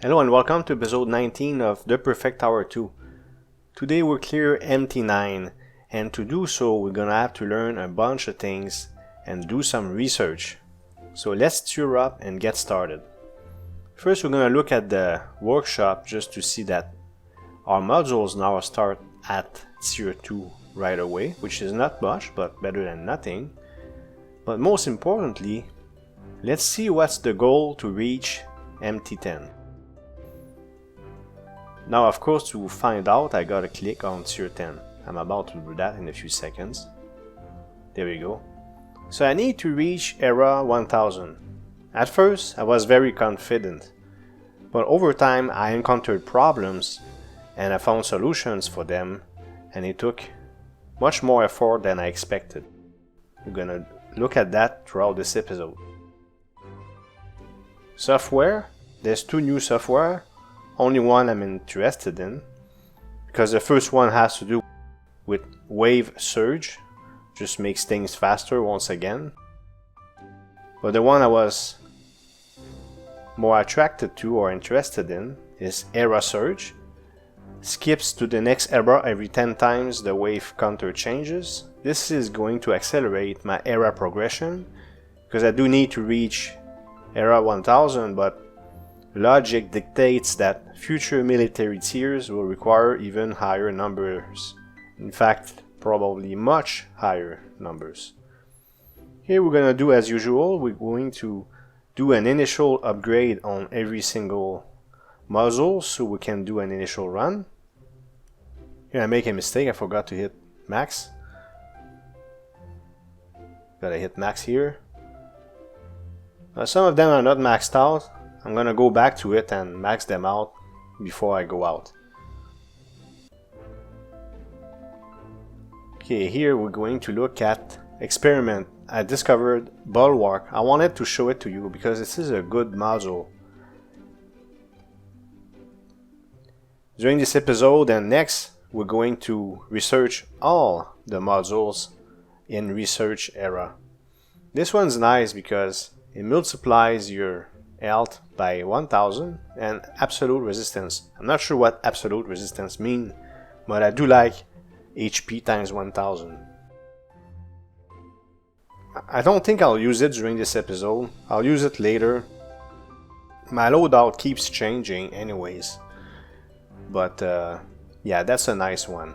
Hello and welcome to episode 19 of The Perfect Tower 2. Today we'll clear MT9, and to do so we're gonna have to learn a bunch of things and do some research. So let's cheer up and get started. First we're gonna look at the workshop just to see that our modules now start at tier 2 right away, which is not much but better than nothing. But most importantly, let's see what's the goal to reach MT10. Now of course to find out I gotta click on tier 10. I'm about to do that in a few seconds. There we go. So I need to reach era 1000. At first I was very confident, but over time I encountered problems and I found solutions for them, and it took much more effort than I expected. We're gonna look at that throughout this episode. Software. There's two new software. Only one I'm interested in, because the first one has to do with wave surge, just makes things faster once again. But the one I was more attracted to or interested in is era surge. Skips to the next era every 10 times the wave counter changes. This is going to accelerate my era progression, because I do need to reach era 1000, but logic dictates that future military tiers will require even higher numbers. In fact, probably much higher numbers. Here we're gonna do as usual. We're going to do an initial upgrade on every single muzzle so we can do an initial run. Here I make a mistake, I forgot to hit max. Gotta hit max here. Now some of them are not maxed out. I'm gonna go back to it and max them out before I go out. Okay, here we're going to look at experiment. I discovered Bulwark. I wanted to show it to you because this is a good module. During this episode and next, we're going to research all the modules in research era. This one's nice because it multiplies your health by 1000 and absolute resistance. I'm not sure what absolute resistance means, but I do like HP times 1000. I don't think I'll use it during this episode. I'll use it later. My loadout keeps changing anyways, but yeah, that's a nice one.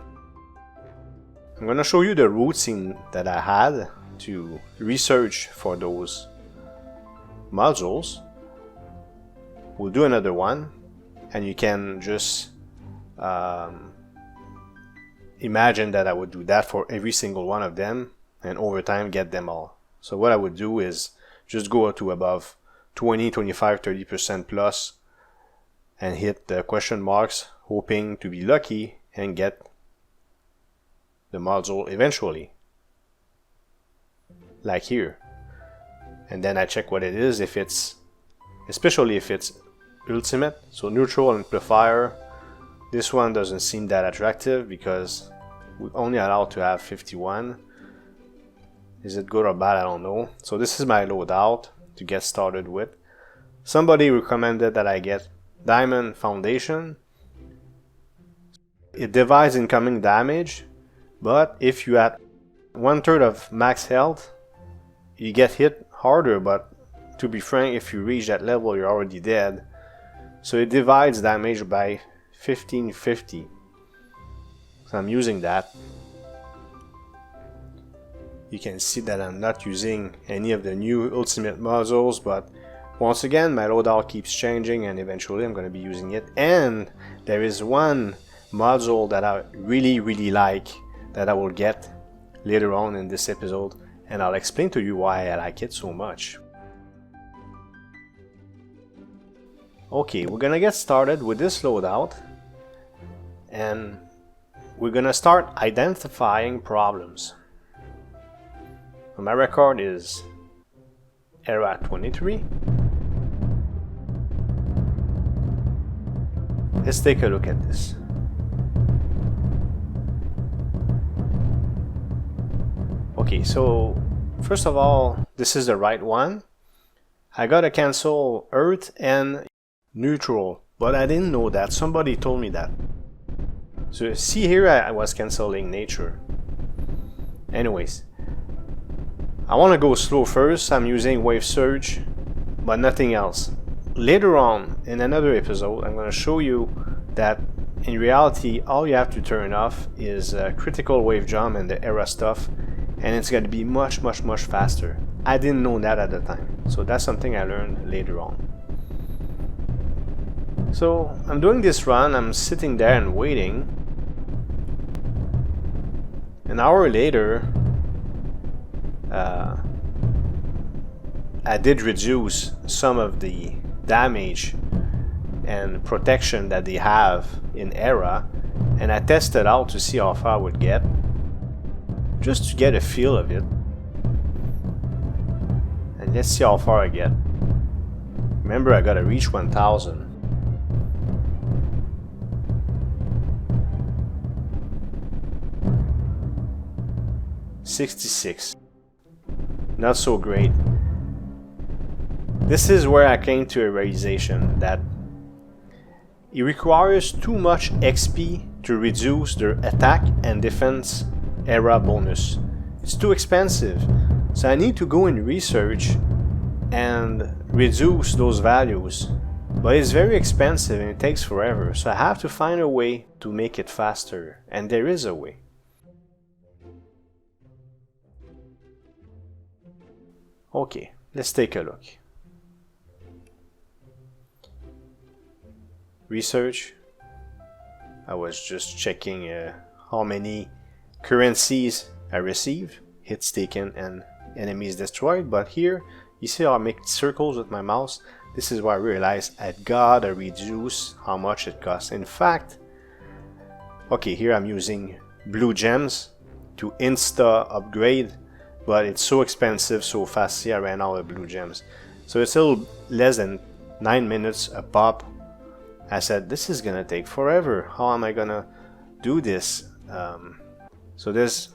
I'm gonna show you the routine that I had to research for those modules. We'll do another one, and you can just imagine that I would do that for every single one of them, and over time get them all. So what I would do is just go to above 20, 25, 30% plus and hit the question marks, hoping to be lucky and get the module eventually, like here. And then I check what it is, if it's, especially if it's ultimate, so neutral amplifier. This one doesn't seem that attractive because we're only allowed to have 51. Is it good or bad? I don't know. So this is my loadout to get started with. Somebody recommended that I get Diamond Foundation. It divides incoming damage, but if you had 1/3 of max health, you get hit harder, but to be frank, if you reach that level you're already dead. So it divides damage by 1550. So I'm using that. You can see that I'm not using any of the new ultimate modules, but once again my loadout keeps changing and eventually I'm going to be using it. And there is one module that I really like that I will get later on in this episode, and I'll explain to you why I like it so much. Okay, we're gonna get started with this loadout, and we're gonna start identifying problems. So my record is era 23. Let's take a look at this. Okay, so first of all, this is the right one. I gotta cancel Earth and neutral But I didn't know that. Somebody told me that. So see here, I was canceling nature. Anyways, I want to go slow first. I'm using wave surge, but nothing else. Later on, in another episode, I'm going to show you that in reality, all you have to turn off is critical wave jump and the era stuff, and it's going to be much faster. I didn't know that at the time, so that's something I learned later on. So I'm doing this run, I'm sitting there and waiting. An hour later, I did reduce some of the damage and protection that they have in era, and I tested out to see how far I would get, just to get a feel of it. And let's see how far I get. Remember, I gotta reach 1000. $66. Not so great. This is where I came to a realization that it requires too much XP to reduce their attack and defense era bonus. It's too expensive, so I need to go and research and reduce those values. But it's very expensive and it takes forever, so I have to find a way to make it faster, and there is a way. Okay, let's take a look. Research. I was just checking how many currencies I received, hits taken and enemies destroyed, but here you see how I make circles with my mouse. This is why I realized I gotta reduce how much it costs. In fact, okay, here I'm using blue gems to insta upgrade, but it's so expensive so fast. See, I ran out of blue gems, so it's a little less than 9 minutes a pop. I said, this is gonna take forever. How am I gonna do this? So there's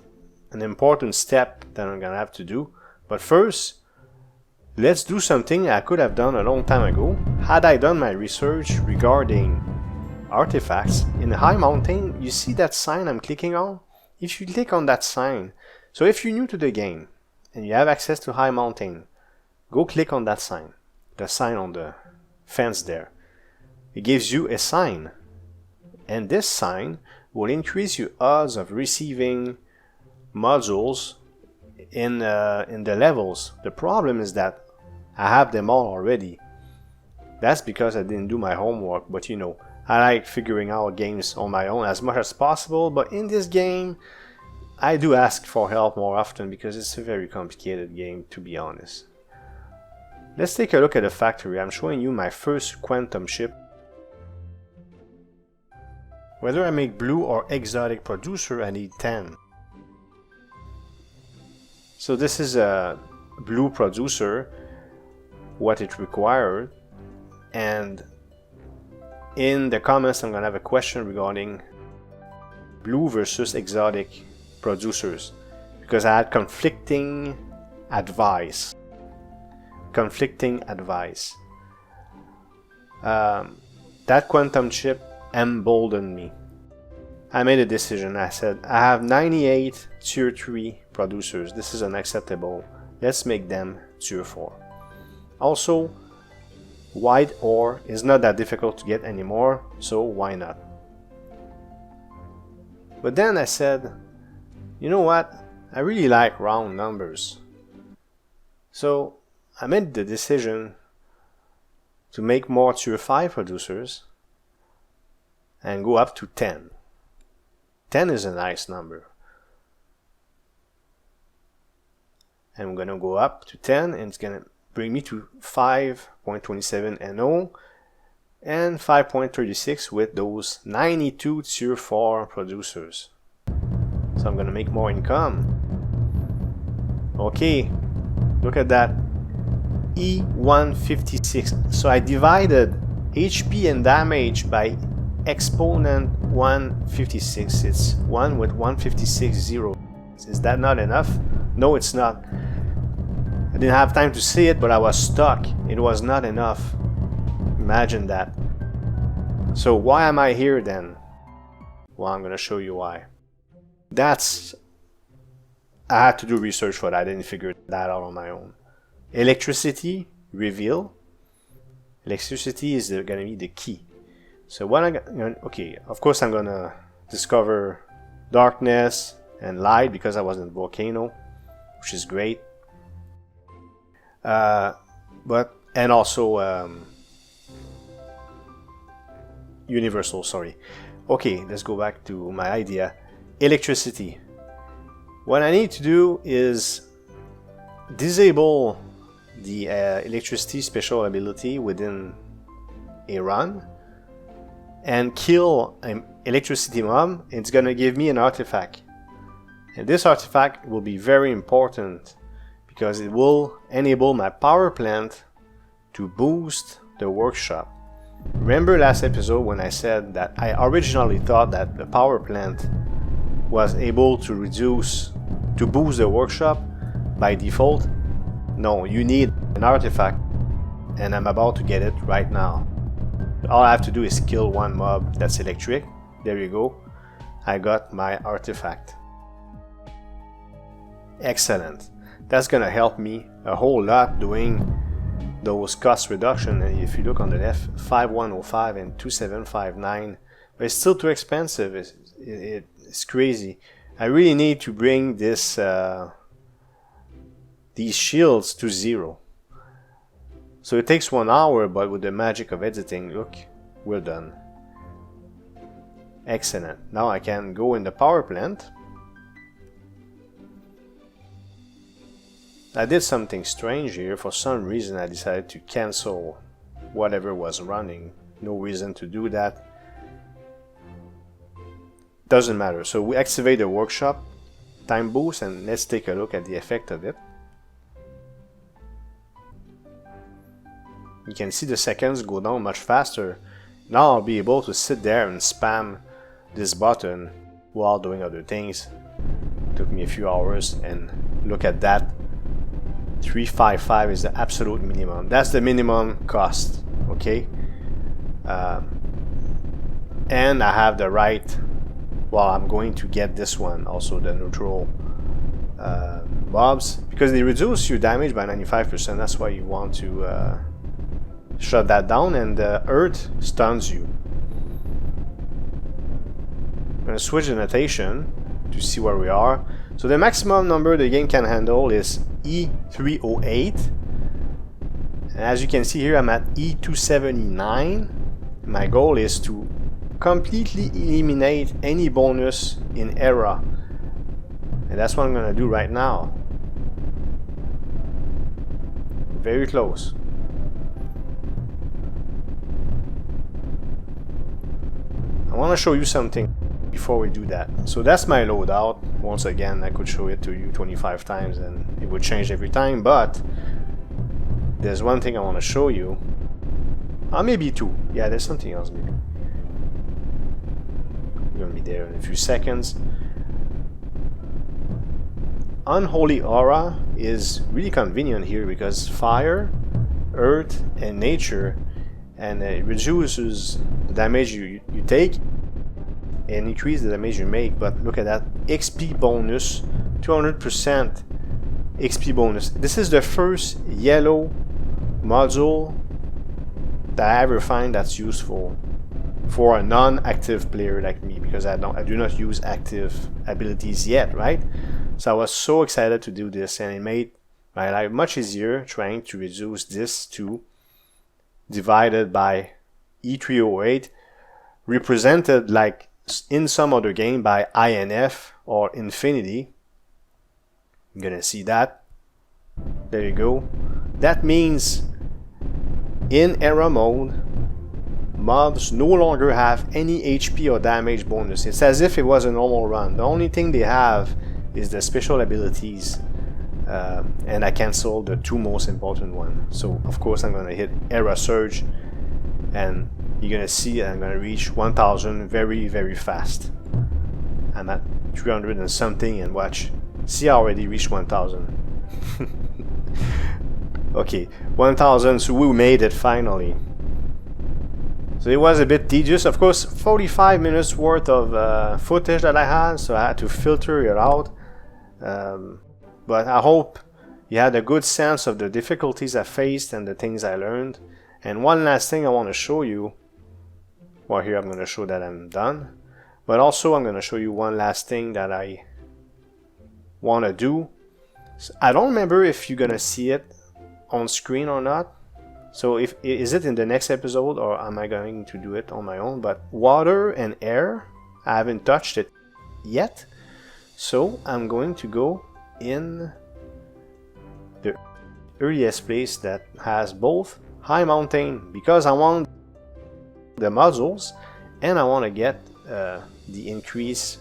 an important step that I'm gonna have to do. But first, let's do something I could have done a long time ago. Had I done my research regarding artifacts, in the high mountain, you see that sign I'm clicking on? If you click on that sign, so if you're new to the game and you have access to high mountain, go click on that sign. The sign on the fence there. It gives you a sign, and this sign will increase your odds of receiving modules in the levels. The problem is that I have them all already. That's because I didn't do my homework, but you know, I like figuring out games on my own as much as possible, but in this game I do ask for help more often because it's a very complicated game, to be honest. Let's take a look at the factory. I'm showing you my first quantum ship. Whether I make blue or exotic producer, I need 10. So this is a blue producer, what it required, and in the comments I'm gonna have a question regarding blue versus exotic producers, because I had conflicting advice. That quantum chip emboldened me. I made a decision. I said, I have 98 tier 3 producers. This is unacceptable. Let's make them tier 4. Also, white ore is not that difficult to get anymore, so why not? But then I said, you know what? I really like round numbers. So I made the decision to make more tier 5 producers and go up to 10. 10 is a nice number. I'm gonna go up to 10 and it's gonna bring me to 5.27 NO and 5.36 with those 92 tier 4 producers. So I'm gonna make more income. Okay, look at that. E156. So I divided HP and damage by exponent 156. It's 1 with 156 0. Is that not enough? No, it's not. I didn't have time to see it, but I was stuck. It was not enough. Imagine that. So why am I here then? Well, I'm gonna show you why. I had to do research for that. I didn't figure that out on my own. Electricity reveal. Electricity is gonna be the key. So what okay, of course I'm gonna discover darkness and light because I was in volcano, which is great. And also universal, sorry. Okay, let's go back to my idea. Electricity. What I need to do is disable the electricity special ability within a run and kill an electricity mob. It's gonna give me an artifact, and this artifact will be very important because it will enable my power plant to boost the workshop. Remember last episode when I said that I originally thought that the power plant was able to boost the workshop by default? No, you need an artifact, and I'm about to get it right now. All I have to do is kill one mob that's electric. There you go. I got my artifact. Excellent. That's gonna help me a whole lot doing those cost reduction. And if you look on the left, 5105 and 2759, but it's still too expensive. It's crazy. I really need to bring this these shields to 0. So it takes 1 hour, but with the magic of editing, look, we're done. Excellent. Now I can go in the power plant. I did something strange here. For some reason I decided to cancel whatever was running. No reason to do that. Doesn't matter. So we activate the workshop time boost, and let's take a look at the effect of it. You can see the seconds go down much faster. Now I'll be able to sit there and spam this button while doing other things. It took me a few hours, and look at that. 355 is the absolute minimum. That's the minimum cost, okay? And I have the right, well, I'm going to get this one also, the neutral mobs, because they reduce your damage by 95%. That's why you want to shut that down, and the earth stuns you. I'm going to switch the notation to see where we are. So the maximum number the game can handle is E308. And as you can see here, I'm at E279. My goal is to completely eliminate any bonus in era. And that's what I'm going to do right now. Very close. I want to show you something before we do that. So that's my loadout. Once again, I could show it to you 25 times and it would change every time, but there's one thing I want to show you. Maybe two. Yeah, there's something else maybe. We're gonna be there in a few seconds. Unholy Aura is really convenient here because fire, earth, and nature, and it reduces the damage you take and increase the damage you make. But look at that XP bonus, 200% XP bonus. This is the first yellow module that I ever find that's useful for a non-active player like me, because I do not use active abilities yet, right? So I was so excited to do this, and it made my life much easier trying to reduce this to divided by E308, represented like in some other game by INF or infinity. You're gonna see that. There you go. That means in era mode, mobs no longer have any HP or damage bonus. It's as if it was a normal run. The only thing they have is the special abilities, and I canceled the two most important ones. So of course I'm gonna hit era surge, and you're gonna see I'm gonna reach 1000 very, very fast. I'm at 300 and something, and watch, see, I already reached 1000. Okay, 1000, so we made it finally. So it was a bit tedious. Of course, 45 minutes worth of footage that I had, so I had to filter it out. But I hope you had a good sense of the difficulties I faced and the things I learned. And one last thing I want to show you. Well, here I'm going to show that I'm done. But also I'm going to show you one last thing that I want to do. So I don't remember if you're going to see it on screen or not. So is it in the next episode or am I going to do it on my own? But water and air, I haven't touched it yet. So I'm going to go in the earliest place that has both high mountain because I want the muzzles and I want to get the increased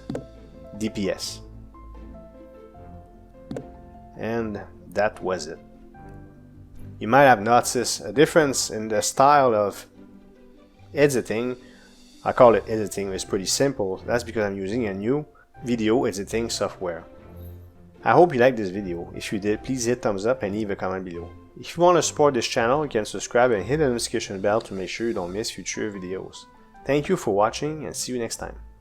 DPS. And that was it. You might have noticed a difference in the style of editing. I call it editing, it's pretty simple. That's because I'm using a new video editing software. I hope you liked this video. If you did, please hit thumbs up and leave a comment below. If you want to support this channel, you can subscribe and hit the notification bell to make sure you don't miss future videos. Thank you for watching and see you next time.